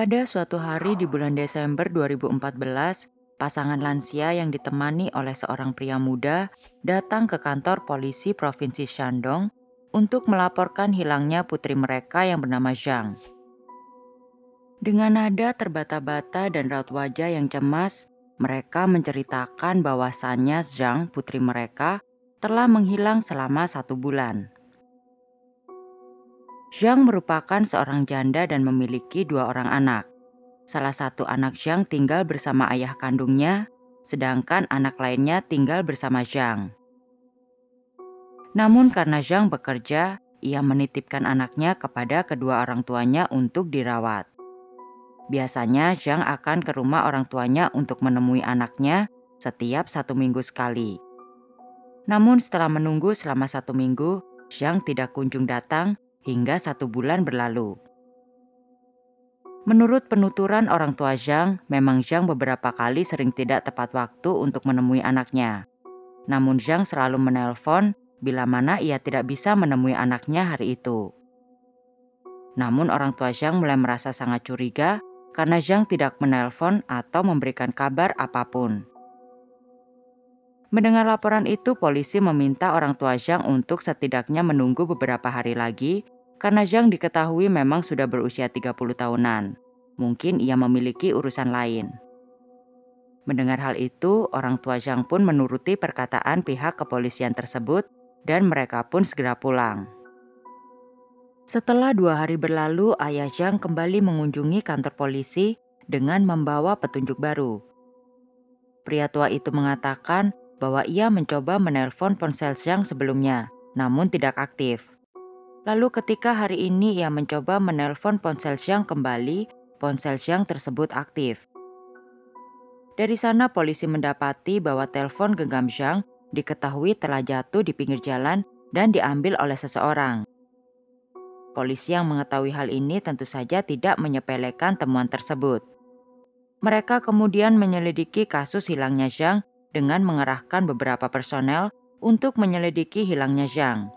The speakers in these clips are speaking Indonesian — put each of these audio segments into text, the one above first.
Pada suatu hari di bulan Desember 2014, pasangan lansia yang ditemani oleh seorang pria muda datang ke kantor polisi Provinsi Shandong untuk melaporkan hilangnya putri mereka yang bernama Zhang. Dengan nada terbata-bata dan raut wajah yang cemas, mereka menceritakan bahwasannya Zhang, putri mereka, telah menghilang selama 1 bulan. Zhang merupakan seorang janda dan memiliki 2 orang anak. Salah satu anak Zhang tinggal bersama ayah kandungnya, sedangkan anak lainnya tinggal bersama Zhang. Namun karena Zhang bekerja, ia menitipkan anaknya kepada kedua orang tuanya untuk dirawat. Biasanya Zhang akan ke rumah orang tuanya untuk menemui anaknya setiap 1 minggu sekali. Namun setelah menunggu selama 1 minggu, Zhang tidak kunjung datang hingga 1 bulan berlalu. Menurut penuturan orang tua Zhang, memang Zhang beberapa kali sering tidak tepat waktu untuk menemui anaknya. Namun Zhang selalu menelpon bila mana ia tidak bisa menemui anaknya hari itu. Namun orang tua Zhang mulai merasa sangat curiga karena Zhang tidak menelpon atau memberikan kabar apapun. Mendengar laporan itu, polisi meminta orang tua Zhang untuk setidaknya menunggu beberapa hari lagi karena Zhang diketahui memang sudah berusia 30 tahunan. Mungkin ia memiliki urusan lain. Mendengar hal itu, orang tua Zhang pun menuruti perkataan pihak kepolisian tersebut dan mereka pun segera pulang. Setelah 2 hari berlalu, ayah Zhang kembali mengunjungi kantor polisi dengan membawa petunjuk baru. Pria tua itu mengatakan bahwa ia mencoba menelpon ponsel Zhang sebelumnya, namun tidak aktif. Lalu ketika hari ini ia mencoba menelpon ponsel Zhang kembali, ponsel Zhang tersebut aktif. Dari sana polisi mendapati bahwa telepon genggam Zhang diketahui telah jatuh di pinggir jalan dan diambil oleh seseorang. Polisi yang mengetahui hal ini tentu saja tidak menyepelekan temuan tersebut. Mereka kemudian menyelidiki kasus hilangnya Zhang dengan mengerahkan beberapa personel untuk menyelidiki hilangnya Zhang.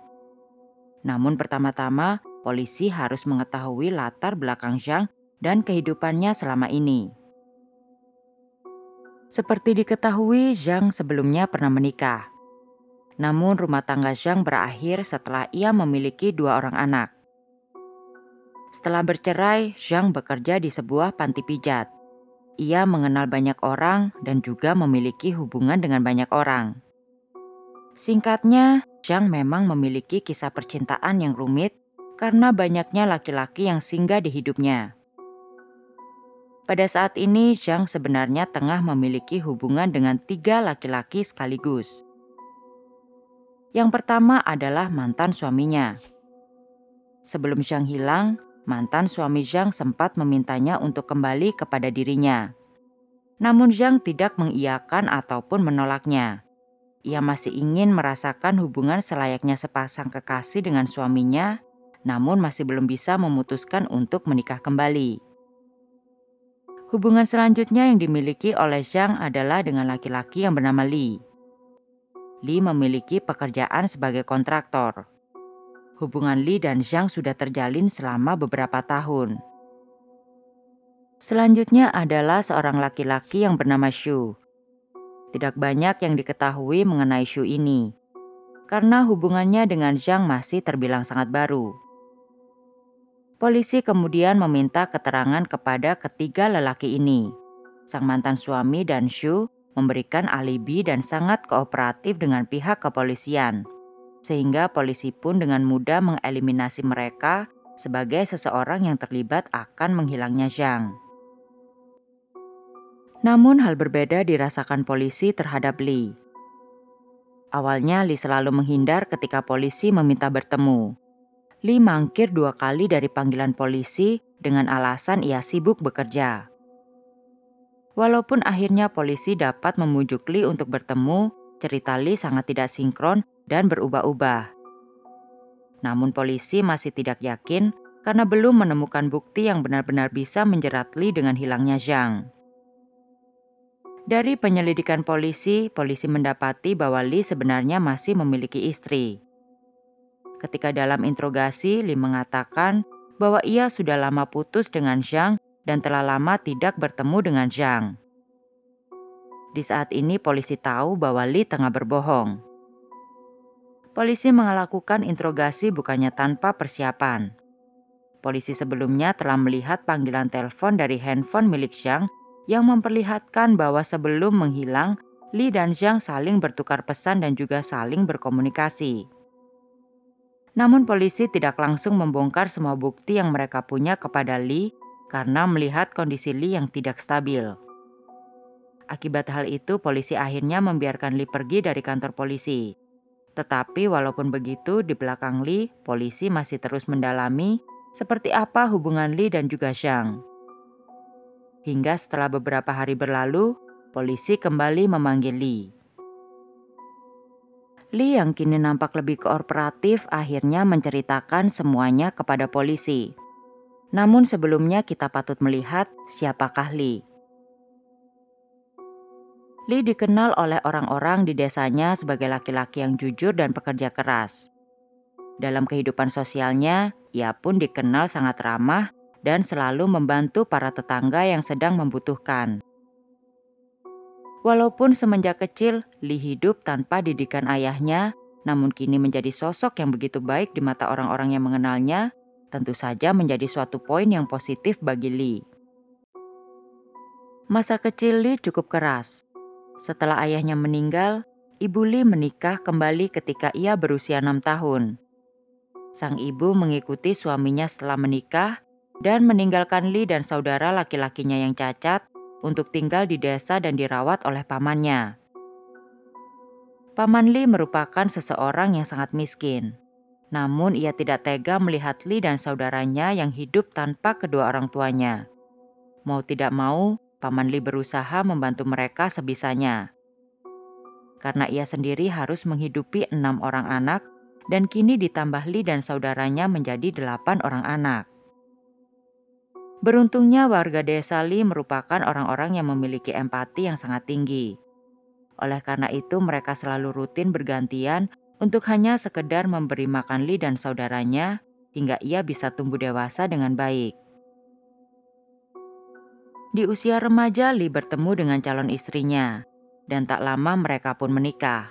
Namun pertama-tama, polisi harus mengetahui latar belakang Zhang dan kehidupannya selama ini. Seperti diketahui, Zhang sebelumnya pernah menikah. Namun rumah tangga Zhang berakhir setelah ia memiliki 2 orang anak. Setelah bercerai, Zhang bekerja di sebuah panti pijat. Ia mengenal banyak orang dan juga memiliki hubungan dengan banyak orang. Singkatnya, Zhang memang memiliki kisah percintaan yang rumit karena banyaknya laki-laki yang singgah di hidupnya. Pada saat ini, Zhang sebenarnya tengah memiliki hubungan dengan 3 laki-laki sekaligus. Yang pertama adalah mantan suaminya. Sebelum Zhang hilang, mantan suami Zhang sempat memintanya untuk kembali kepada dirinya. Namun Zhang tidak mengiyakan ataupun menolaknya. Ia masih ingin merasakan hubungan selayaknya sepasang kekasih dengan suaminya, namun masih belum bisa memutuskan untuk menikah kembali. Hubungan selanjutnya yang dimiliki oleh Zhang adalah dengan laki-laki yang bernama Li. Li memiliki pekerjaan sebagai kontraktor. Hubungan Li dan Zhang sudah terjalin selama beberapa tahun. Selanjutnya adalah seorang laki-laki yang bernama Shu. Tidak banyak yang diketahui mengenai Shu ini, karena hubungannya dengan Zhang masih terbilang sangat baru. Polisi kemudian meminta keterangan kepada ketiga lelaki ini. Sang mantan suami dan Shu memberikan alibi dan sangat kooperatif dengan pihak kepolisian, sehingga polisi pun dengan mudah mengeliminasi mereka sebagai seseorang yang terlibat akan menghilangnya Zhang. Namun hal berbeda dirasakan polisi terhadap Li. Awalnya Li selalu menghindar ketika polisi meminta bertemu. Li mangkir 2 kali dari panggilan polisi dengan alasan ia sibuk bekerja. Walaupun akhirnya polisi dapat membujuk Li untuk bertemu, cerita Li sangat tidak sinkron dan berubah-ubah. Namun polisi masih tidak yakin karena belum menemukan bukti yang benar-benar bisa menjerat Li dengan hilangnya Zhang. Dari penyelidikan polisi mendapati bahwa Li sebenarnya masih memiliki istri. Ketika dalam interogasi, Li mengatakan bahwa ia sudah lama putus dengan Zhang dan telah lama tidak bertemu dengan Zhang. Di saat ini polisi tahu bahwa Li tengah berbohong. Polisi melakukan interogasi bukannya tanpa persiapan. Polisi sebelumnya telah melihat panggilan telepon dari handphone milik Zhang yang memperlihatkan bahwa sebelum menghilang, Li dan Zhang saling bertukar pesan dan juga saling berkomunikasi. Namun polisi tidak langsung membongkar semua bukti yang mereka punya kepada Li karena melihat kondisi Li yang tidak stabil. Akibat hal itu, polisi akhirnya membiarkan Li pergi dari kantor polisi. Tetapi walaupun begitu, di belakang Li, polisi masih terus mendalami seperti apa hubungan Li dan juga Zhang. Hingga setelah beberapa hari berlalu, polisi kembali memanggil Li. Li yang kini nampak lebih kooperatif akhirnya menceritakan semuanya kepada polisi. Namun sebelumnya kita patut melihat siapakah Li. Li dikenal oleh orang-orang di desanya sebagai laki-laki yang jujur dan pekerja keras. Dalam kehidupan sosialnya, ia pun dikenal sangat ramah dan selalu membantu para tetangga yang sedang membutuhkan. Walaupun semenjak kecil Li hidup tanpa didikan ayahnya, namun kini menjadi sosok yang begitu baik di mata orang-orang yang mengenalnya, tentu saja menjadi suatu poin yang positif bagi Li. Masa kecil Li cukup keras. Setelah ayahnya meninggal, ibu Li menikah kembali ketika ia berusia 6 tahun. Sang ibu mengikuti suaminya setelah menikah dan meninggalkan Li dan saudara laki-lakinya yang cacat untuk tinggal di desa dan dirawat oleh pamannya. Paman Li merupakan seseorang yang sangat miskin. Namun ia tidak tega melihat Li dan saudaranya yang hidup tanpa kedua orang tuanya. Mau tidak mau, Paman Li berusaha membantu mereka sebisanya. Karena ia sendiri harus menghidupi 6 orang anak dan kini ditambah Li dan saudaranya menjadi 8 orang anak. Beruntungnya warga desa Li merupakan orang-orang yang memiliki empati yang sangat tinggi. Oleh karena itu mereka selalu rutin bergantian untuk hanya sekedar memberi makan Li dan saudaranya hingga ia bisa tumbuh dewasa dengan baik. Di usia remaja Li bertemu dengan calon istrinya dan tak lama mereka pun menikah.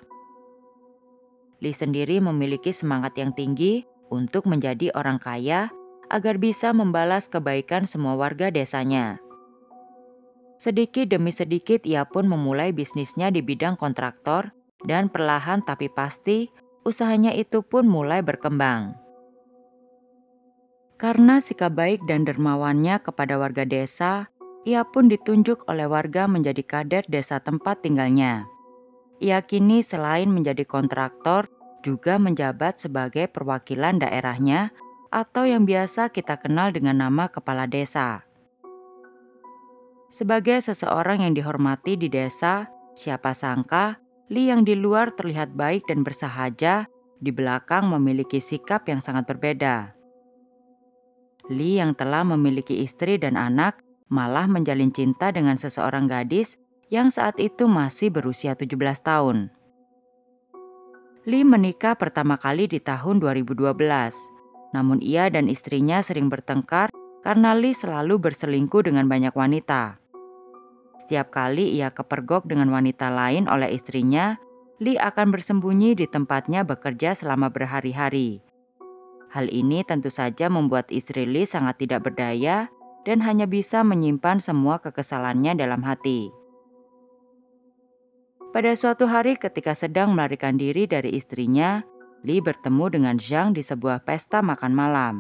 Li sendiri memiliki semangat yang tinggi untuk menjadi orang kaya agar bisa membalas kebaikan semua warga desanya. Sedikit demi sedikit ia pun memulai bisnisnya di bidang kontraktor dan perlahan tapi pasti usahanya itu pun mulai berkembang. Karena sikap baik dan dermawannya kepada warga desa, ia pun ditunjuk oleh warga menjadi kader desa tempat tinggalnya. Ia kini selain menjadi kontraktor, juga menjabat sebagai perwakilan daerahnya atau yang biasa kita kenal dengan nama kepala desa. Sebagai seseorang yang dihormati di desa, siapa sangka Li yang di luar terlihat baik dan bersahaja, di belakang memiliki sikap yang sangat berbeda. Li yang telah memiliki istri dan anak malah menjalin cinta dengan seseorang gadis yang saat itu masih berusia 17 tahun. Li menikah pertama kali di tahun 2012, namun ia dan istrinya sering bertengkar karena Li selalu berselingkuh dengan banyak wanita. Setiap kali ia kepergok dengan wanita lain oleh istrinya, Li akan bersembunyi di tempatnya bekerja selama berhari-hari. Hal ini tentu saja membuat istri Li sangat tidak berdaya dan hanya bisa menyimpan semua kekesalannya dalam hati. Pada suatu hari ketika sedang melarikan diri dari istrinya, Li bertemu dengan Zhang di sebuah pesta makan malam.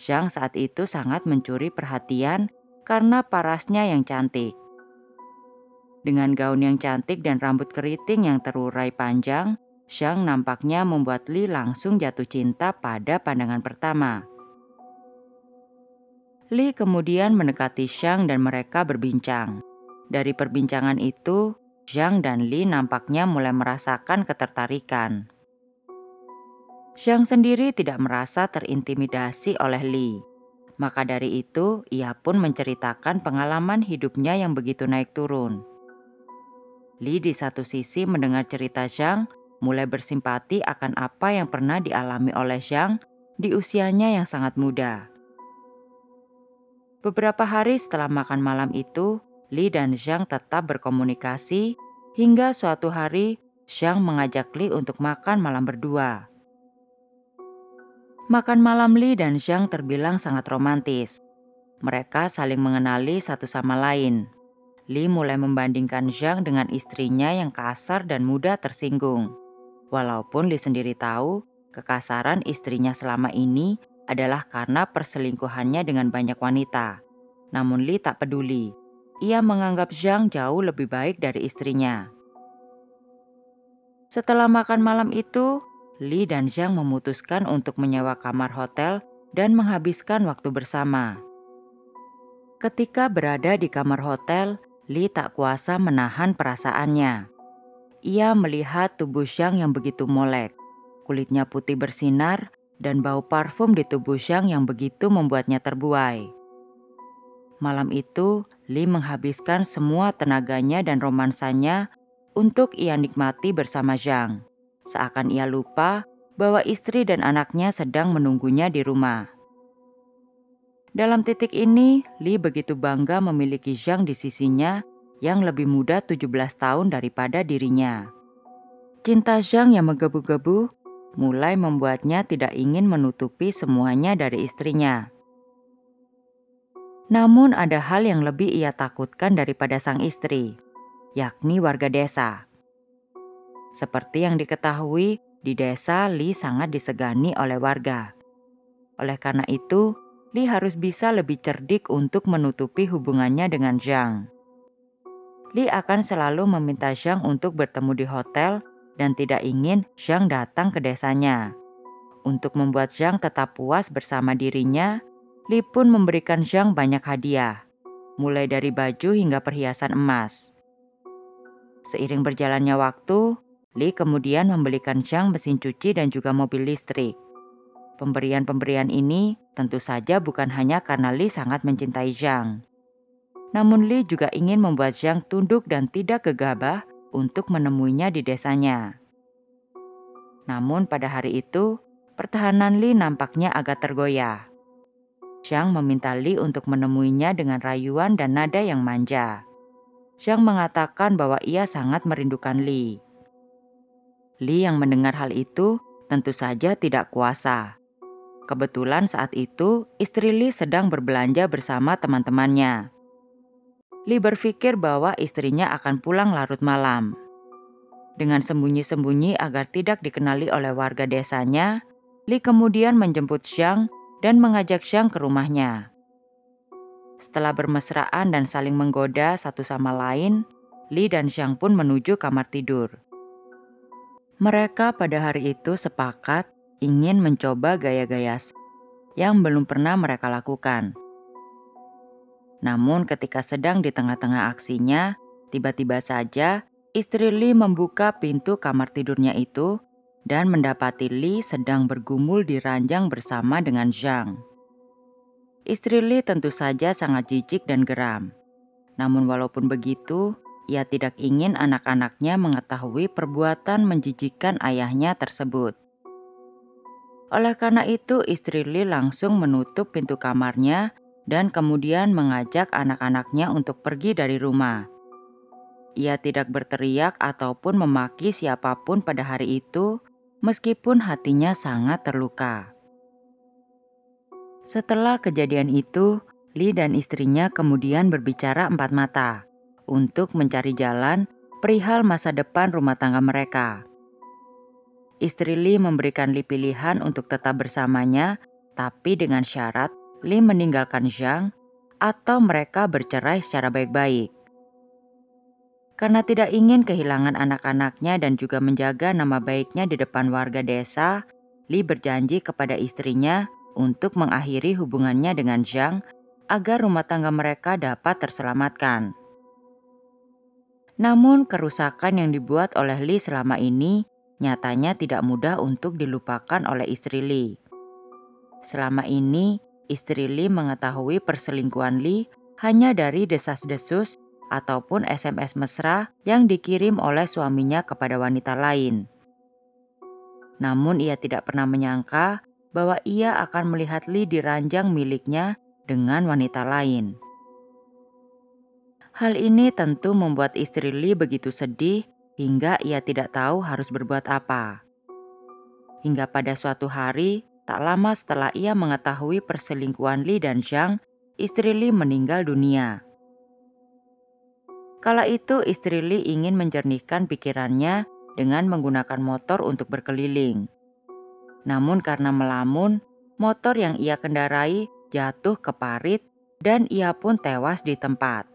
Zhang saat itu sangat mencuri perhatian karena parasnya yang cantik. Dengan gaun yang cantik dan rambut keriting yang terurai panjang, Zhang nampaknya membuat Li langsung jatuh cinta pada pandangan pertama. Li kemudian mendekati Zhang dan mereka berbincang. Dari perbincangan itu, Zhang dan Li nampaknya mulai merasakan ketertarikan. Zhang sendiri tidak merasa terintimidasi oleh Li. Maka dari itu, ia pun menceritakan pengalaman hidupnya yang begitu naik turun. Li di satu sisi mendengar cerita Zhang, mulai bersimpati akan apa yang pernah dialami oleh Zhang di usianya yang sangat muda. Beberapa hari setelah makan malam itu, Li dan Zhang tetap berkomunikasi hingga suatu hari Zhang mengajak Li untuk makan malam berdua. Makan malam Li dan Zhang terbilang sangat romantis. Mereka saling mengenali satu sama lain. Li mulai membandingkan Zhang dengan istrinya yang kasar dan mudah tersinggung. Walaupun Li sendiri tahu, kekasaran istrinya selama ini adalah karena perselingkuhannya dengan banyak wanita. Namun Li tak peduli. Ia menganggap Zhang jauh lebih baik dari istrinya. Setelah makan malam itu, Li dan Zhang memutuskan untuk menyewa kamar hotel dan menghabiskan waktu bersama. Ketika berada di kamar hotel, Li tak kuasa menahan perasaannya. Ia melihat tubuh Zhang yang begitu molek, kulitnya putih bersinar, dan bau parfum di tubuh Zhang yang begitu membuatnya terbuai. Malam itu, Li menghabiskan semua tenaganya dan romansanya untuk ia nikmati bersama Zhang. Seakan ia lupa bahwa istri dan anaknya sedang menunggunya di rumah. Dalam titik ini, Li begitu bangga memiliki Zhang di sisinya yang lebih muda 17 tahun daripada dirinya. Cinta Zhang yang menggebu-gebu mulai membuatnya tidak ingin menutupi semuanya dari istrinya. Namun ada hal yang lebih ia takutkan daripada sang istri, yakni warga desa. Seperti yang diketahui, di desa Li sangat disegani oleh warga. Oleh karena itu, Li harus bisa lebih cerdik untuk menutupi hubungannya dengan Zhang. Li akan selalu meminta Zhang untuk bertemu di hotel dan tidak ingin Zhang datang ke desanya. Untuk membuat Zhang tetap puas bersama dirinya, Li pun memberikan Zhang banyak hadiah, mulai dari baju hingga perhiasan emas. Seiring berjalannya waktu, Li kemudian membelikan Zhang mesin cuci dan juga mobil listrik. Pemberian-pemberian ini tentu saja bukan hanya karena Li sangat mencintai Zhang. Namun Li juga ingin membuat Zhang tunduk dan tidak gegabah untuk menemuinya di desanya. Namun pada hari itu, pertahanan Li nampaknya agak tergoyah. Zhang meminta Li untuk menemuinya dengan rayuan dan nada yang manja. Zhang mengatakan bahwa ia sangat merindukan Li. Li yang mendengar hal itu tentu saja tidak kuasa. Kebetulan saat itu istri Li sedang berbelanja bersama teman-temannya. Li berpikir bahwa istrinya akan pulang larut malam. Dengan sembunyi-sembunyi agar tidak dikenali oleh warga desanya, Li kemudian menjemput Zhang dan mengajak Zhang ke rumahnya. Setelah bermesraan dan saling menggoda satu sama lain, Li dan Zhang pun menuju kamar tidur. Mereka pada hari itu sepakat ingin mencoba gaya-gaya yang belum pernah mereka lakukan. Namun ketika sedang di tengah-tengah aksinya, tiba-tiba saja istri Li membuka pintu kamar tidurnya itu dan mendapati Li sedang bergumul di ranjang bersama dengan Zhang. Istri Li tentu saja sangat jijik dan geram. Namun walaupun begitu, ia tidak ingin anak-anaknya mengetahui perbuatan menjijikkan ayahnya tersebut. Oleh karena itu, istri Li langsung menutup pintu kamarnya dan kemudian mengajak anak-anaknya untuk pergi dari rumah. Ia tidak berteriak ataupun memaki siapapun pada hari itu, meskipun hatinya sangat terluka. Setelah kejadian itu, Li dan istrinya kemudian berbicara empat mata untuk mencari jalan perihal masa depan rumah tangga mereka. Istri Li memberikan Li pilihan untuk tetap bersamanya, tapi dengan syarat Li meninggalkan Zhang atau mereka bercerai secara baik-baik. Karena tidak ingin kehilangan anak-anaknya dan juga menjaga nama baiknya di depan warga desa, Li berjanji kepada istrinya untuk mengakhiri hubungannya dengan Zhang agar rumah tangga mereka dapat terselamatkan. Namun kerusakan yang dibuat oleh Li selama ini nyatanya tidak mudah untuk dilupakan oleh istri Li. Selama ini, istri Li mengetahui perselingkuhan Li hanya dari desas-desus ataupun SMS mesra yang dikirim oleh suaminya kepada wanita lain. Namun ia tidak pernah menyangka bahwa ia akan melihat Li di ranjang miliknya dengan wanita lain. Hal ini tentu membuat istri Li begitu sedih hingga ia tidak tahu harus berbuat apa. Hingga pada suatu hari, tak lama setelah ia mengetahui perselingkuhan Li dan Zhang, istri Li meninggal dunia. Kala itu istri Li ingin menjernihkan pikirannya dengan menggunakan motor untuk berkeliling. Namun karena melamun, motor yang ia kendarai jatuh ke parit dan ia pun tewas di tempat.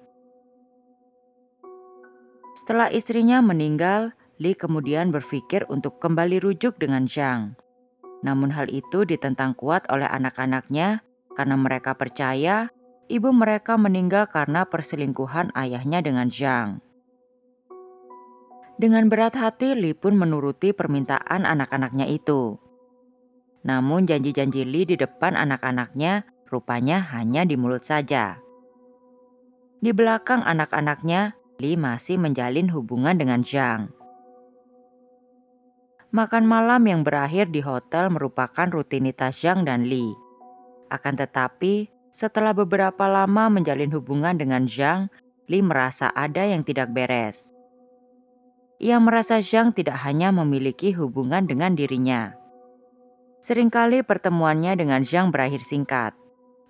Setelah istrinya meninggal, Li kemudian berpikir untuk kembali rujuk dengan Zhang. Namun hal itu ditentang kuat oleh anak-anaknya karena mereka percaya ibu mereka meninggal karena perselingkuhan ayahnya dengan Zhang. Dengan berat hati, Li pun menuruti permintaan anak-anaknya itu. Namun janji-janji Li di depan anak-anaknya rupanya hanya di mulut saja. Di belakang anak-anaknya, Li masih menjalin hubungan dengan Zhang. Makan malam yang berakhir di hotel merupakan rutinitas Zhang dan Li. Akan tetapi, setelah beberapa lama menjalin hubungan dengan Zhang, Li merasa ada yang tidak beres. Ia merasa Zhang tidak hanya memiliki hubungan dengan dirinya. Seringkali pertemuannya dengan Zhang berakhir singkat,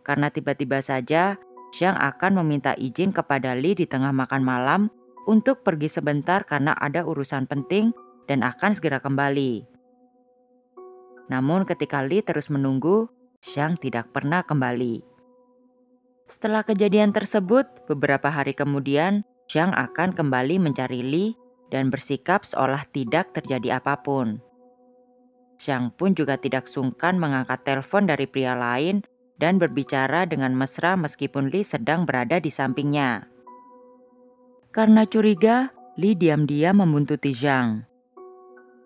karena tiba-tiba saja Zhang akan meminta izin kepada Li di tengah makan malam untuk pergi sebentar karena ada urusan penting dan akan segera kembali. Namun ketika Li terus menunggu, Zhang tidak pernah kembali. Setelah kejadian tersebut, beberapa hari kemudian, Zhang akan kembali mencari Li dan bersikap seolah tidak terjadi apapun. Zhang pun juga tidak sungkan mengangkat telepon dari pria lain dan berbicara dengan mesra meskipun Li sedang berada di sampingnya. Karena curiga, Li diam-diam membuntuti Zhang.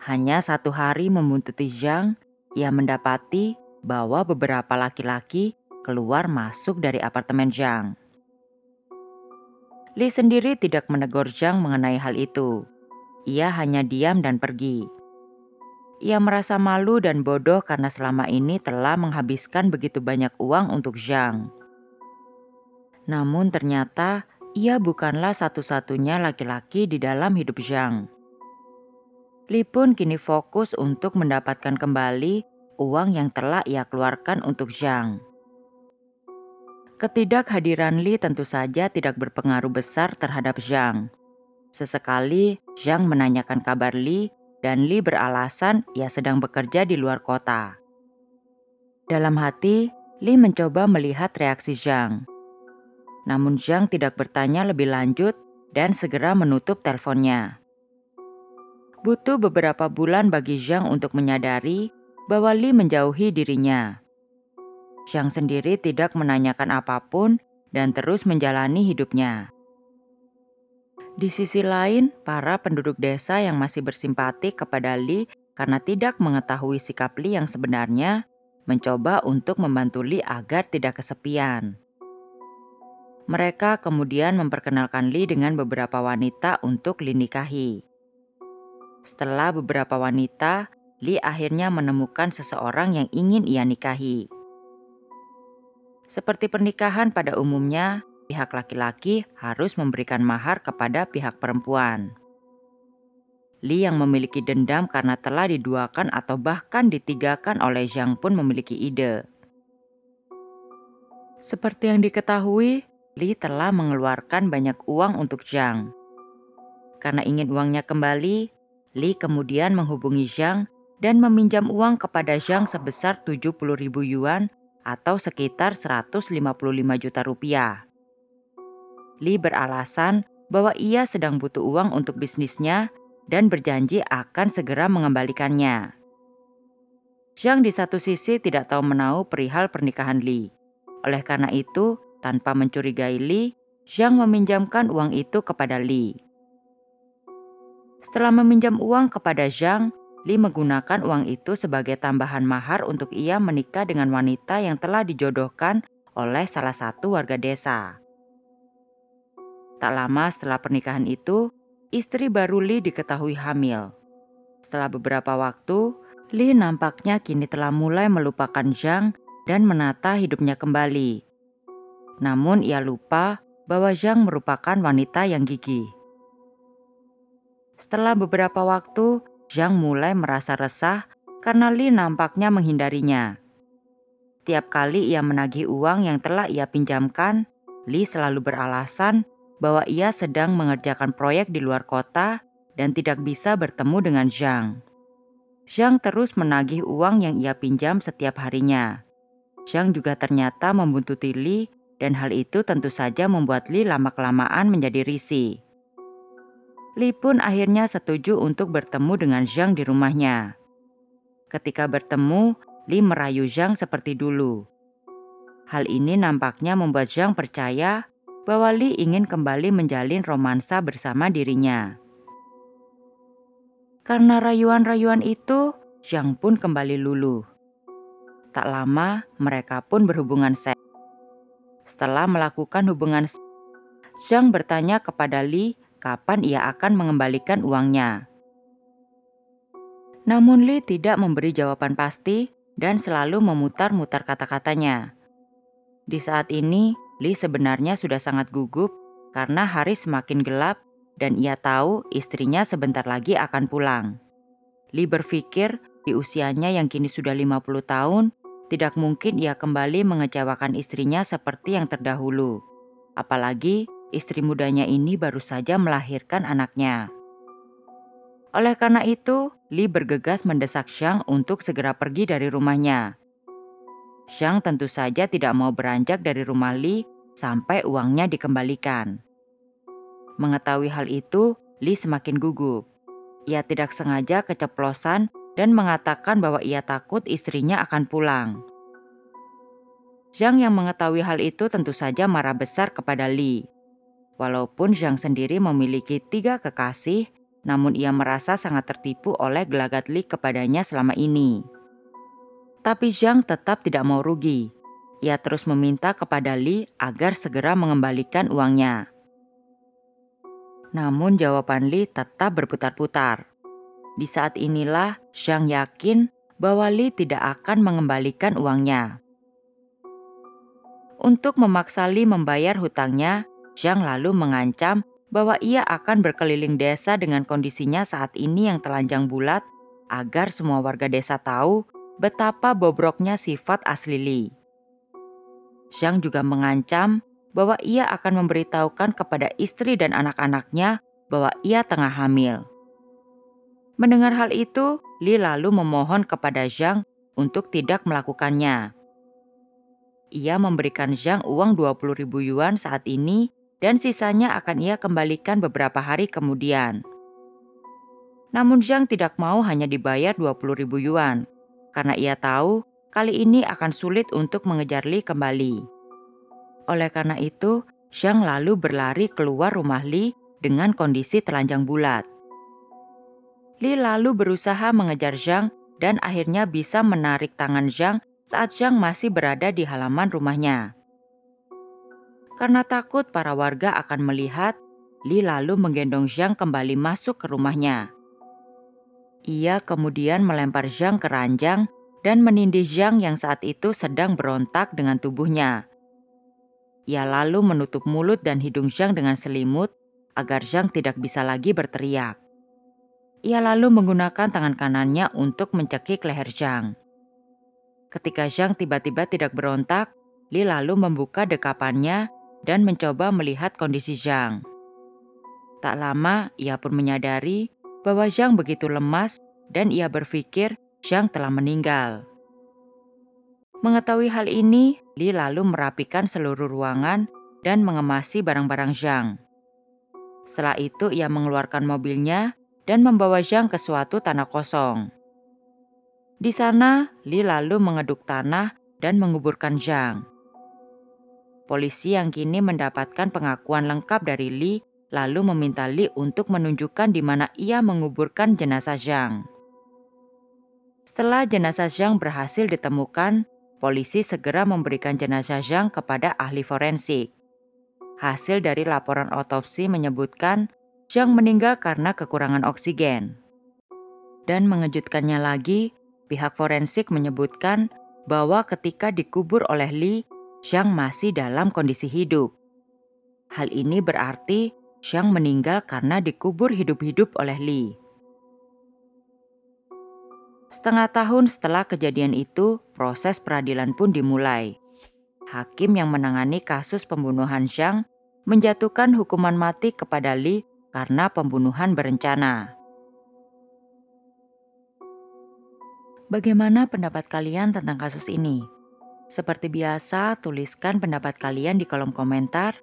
Hanya 1 hari membuntuti Zhang, ia mendapati bahwa beberapa laki-laki keluar masuk dari apartemen Zhang. Li sendiri tidak menegur Zhang mengenai hal itu. Ia hanya diam dan pergi. Ia merasa malu dan bodoh karena selama ini telah menghabiskan begitu banyak uang untuk Zhang. Namun ternyata ia bukanlah satu-satunya laki-laki di dalam hidup Zhang. Li pun kini fokus untuk mendapatkan kembali uang yang telah ia keluarkan untuk Zhang. Ketidakhadiran Li tentu saja tidak berpengaruh besar terhadap Zhang. Sesekali Zhang menanyakan kabar Li dan Li beralasan ia sedang bekerja di luar kota. Dalam hati, Li mencoba melihat reaksi Zhang. Namun Zhang tidak bertanya lebih lanjut dan segera menutup teleponnya. Butuh beberapa bulan bagi Zhang untuk menyadari bahwa Li menjauhi dirinya. Zhang sendiri tidak menanyakan apapun dan terus menjalani hidupnya. Di sisi lain, para penduduk desa yang masih bersimpati kepada Li karena tidak mengetahui sikap Li yang sebenarnya, mencoba untuk membantu Li agar tidak kesepian. Mereka kemudian memperkenalkan Li dengan beberapa wanita untuk Li nikahi. Setelah beberapa wanita, Li akhirnya menemukan seseorang yang ingin ia nikahi. Seperti pernikahan pada umumnya, pihak laki-laki harus memberikan mahar kepada pihak perempuan. Li yang memiliki dendam karena telah diduakan atau bahkan ditigakan oleh Zhang pun memiliki ide. Seperti yang diketahui, Li telah mengeluarkan banyak uang untuk Zhang. Karena ingin uangnya kembali, Li kemudian menghubungi Zhang dan meminjam uang kepada Zhang sebesar 70.000 yuan atau sekitar 155 juta rupiah. Li beralasan bahwa ia sedang butuh uang untuk bisnisnya dan berjanji akan segera mengembalikannya. Zhang di satu sisi tidak tahu menahu perihal pernikahan Li. Oleh karena itu, tanpa mencurigai Li, Zhang meminjamkan uang itu kepada Li. Setelah meminjam uang kepada Zhang, Li menggunakan uang itu sebagai tambahan mahar untuk ia menikah dengan wanita yang telah dijodohkan oleh salah satu warga desa. Tak lama setelah pernikahan itu, istri baru Li diketahui hamil. Setelah beberapa waktu, Li nampaknya kini telah mulai melupakan Zhang dan menata hidupnya kembali. Namun ia lupa bahwa Zhang merupakan wanita yang gigih. Setelah beberapa waktu, Zhang mulai merasa resah karena Li nampaknya menghindarinya. Tiap kali ia menagih uang yang telah ia pinjamkan, Li selalu beralasan bahwa ia sedang mengerjakan proyek di luar kota dan tidak bisa bertemu dengan Zhang. Zhang terus menagih uang yang ia pinjam setiap harinya. Zhang juga ternyata membuntuti Li dan hal itu tentu saja membuat Li lama-kelamaan menjadi risih. Li pun akhirnya setuju untuk bertemu dengan Zhang di rumahnya. Ketika bertemu, Li merayu Zhang seperti dulu. Hal ini nampaknya membuat Zhang percaya bahwa Li ingin kembali menjalin romansa bersama dirinya. Karena rayuan-rayuan itu, Zhang pun kembali luluh. Tak lama, mereka pun berhubungan seks. Setelah melakukan hubungan seks, Zhang bertanya kepada Li kapan ia akan mengembalikan uangnya. Namun Li tidak memberi jawaban pasti dan selalu memutar-mutar kata-katanya. Di saat ini, Li sebenarnya sudah sangat gugup karena hari semakin gelap dan ia tahu istrinya sebentar lagi akan pulang. Li berpikir di usianya yang kini sudah 50 tahun, tidak mungkin ia kembali mengecewakan istrinya seperti yang terdahulu. Apalagi istri mudanya ini baru saja melahirkan anaknya. Oleh karena itu, Li bergegas mendesak Zhang untuk segera pergi dari rumahnya. Zhang tentu saja tidak mau beranjak dari rumah Li sampai uangnya dikembalikan. Mengetahui hal itu, Li semakin gugup. Ia tidak sengaja keceplosan dan mengatakan bahwa ia takut istrinya akan pulang. Zhang yang mengetahui hal itu tentu saja marah besar kepada Li. Walaupun Zhang sendiri memiliki 3 kekasih, namun ia merasa sangat tertipu oleh gelagat Li kepadanya selama ini. Tapi Zhang tetap tidak mau rugi. Ia terus meminta kepada Li agar segera mengembalikan uangnya. Namun jawaban Li tetap berputar-putar. Di saat inilah Zhang yakin bahwa Li tidak akan mengembalikan uangnya. Untuk memaksa Li membayar hutangnya, Zhang lalu mengancam bahwa ia akan berkeliling desa dengan kondisinya saat ini yang telanjang bulat agar semua warga desa tahu betapa bobroknya sifat asli Li. Zhang juga mengancam bahwa ia akan memberitahukan kepada istri dan anak-anaknya bahwa ia tengah hamil. Mendengar hal itu, Li lalu memohon kepada Zhang untuk tidak melakukannya. Ia memberikan Zhang uang 20.000 yuan saat ini dan sisanya akan ia kembalikan beberapa hari kemudian. Namun Zhang tidak mau hanya dibayar 20.000 yuan, karena ia tahu kali ini akan sulit untuk mengejar Li kembali. Oleh karena itu, Zhang lalu berlari keluar rumah Li dengan kondisi telanjang bulat. Li lalu berusaha mengejar Zhang dan akhirnya bisa menarik tangan Zhang saat Zhang masih berada di halaman rumahnya. Karena takut para warga akan melihat, Li lalu menggendong Zhang kembali masuk ke rumahnya. Ia kemudian melempar Zhang ke ranjang dan menindih Zhang yang saat itu sedang berontak dengan tubuhnya. Ia lalu menutup mulut dan hidung Zhang dengan selimut agar Zhang tidak bisa lagi berteriak. Ia lalu menggunakan tangan kanannya untuk mencekik leher Zhang. Ketika Zhang tiba-tiba tidak berontak, Li lalu membuka dekapannya dan mencoba melihat kondisi Zhang. Tak lama ia pun menyadari bahwa Zhang begitu lemas dan ia berpikir Zhang telah meninggal. Mengetahui hal ini, Li lalu merapikan seluruh ruangan dan mengemasi barang-barang Zhang. Setelah itu ia mengeluarkan mobilnya dan membawa Zhang ke suatu tanah kosong. Di sana, Li lalu mengeduk tanah dan menguburkan Zhang. Polisi yang kini mendapatkan pengakuan lengkap dari Li lalu meminta Li untuk menunjukkan di mana ia menguburkan jenazah Zhang. Setelah jenazah Zhang berhasil ditemukan, polisi segera memberikan jenazah Zhang kepada ahli forensik. Hasil dari laporan otopsi menyebutkan Zhang meninggal karena kekurangan oksigen. Dan mengejutkannya lagi, pihak forensik menyebutkan bahwa ketika dikubur oleh Li, Zhang masih dalam kondisi hidup. Hal ini berarti Zhang meninggal karena dikubur hidup-hidup oleh Li. Setengah tahun setelah kejadian itu, proses peradilan pun dimulai. Hakim yang menangani kasus pembunuhan Zhang menjatuhkan hukuman mati kepada Li karena pembunuhan berencana. Bagaimana pendapat kalian tentang kasus ini? Seperti biasa, tuliskan pendapat kalian di kolom komentar.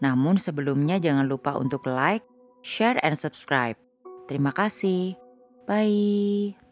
Namun sebelumnya jangan lupa untuk like, share, and subscribe. Terima kasih. Bye.